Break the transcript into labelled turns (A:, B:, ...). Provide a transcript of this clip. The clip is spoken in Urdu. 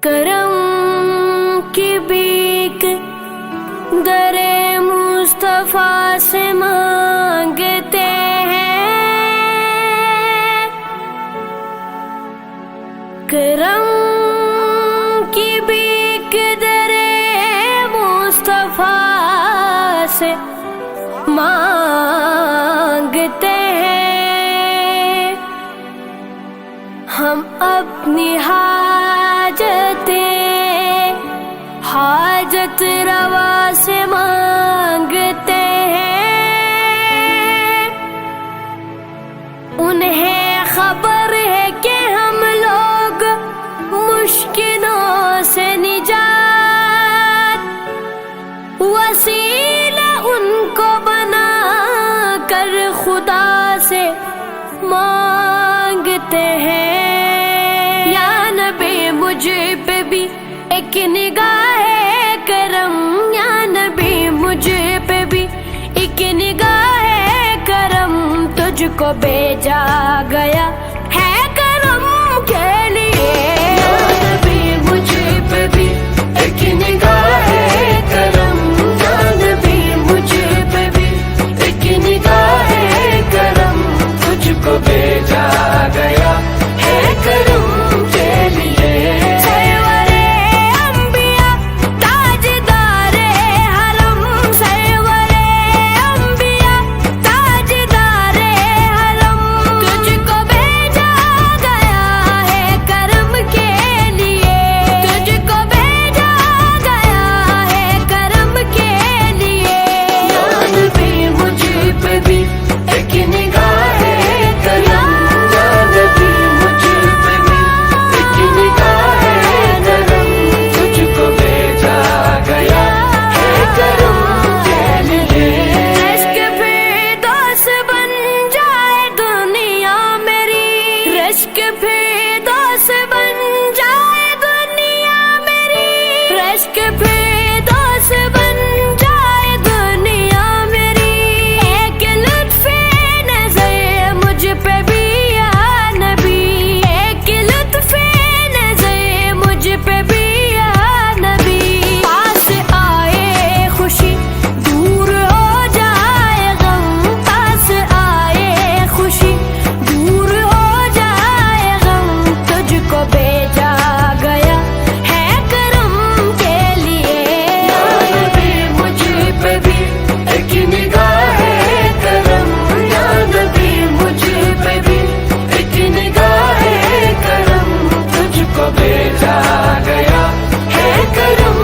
A: کرم کی بیک درے مصطفیٰ سے مانگتے ہیں، کرم کی بیک درے مصطفیٰ سے مانگتے ہیں، ہم اپنی حاجت روا سے مانگتے ہیں، انہیں خبر ہے کہ ہم لوگ مشکلوں سے نجات وسیلہ ان کو بنا کر خدا سے مانگتے ہیں۔ یا نبی مجھ پہ بھی ایک نگاہ کرم، یا نبی مجھ پہ بھی ایک نگاہ کرم، تجھ کو بھیجا گیا ہے کرم کے لیے۔ یا نبی مجھ پہ بھی ایک نگاہ کرم، یا نبی مجھ پہ بھی ایک نگاہ کرم، تجھ کو بھیجا گیا ہے کرم کے لیے۔ بھیجا گیا ہے کرم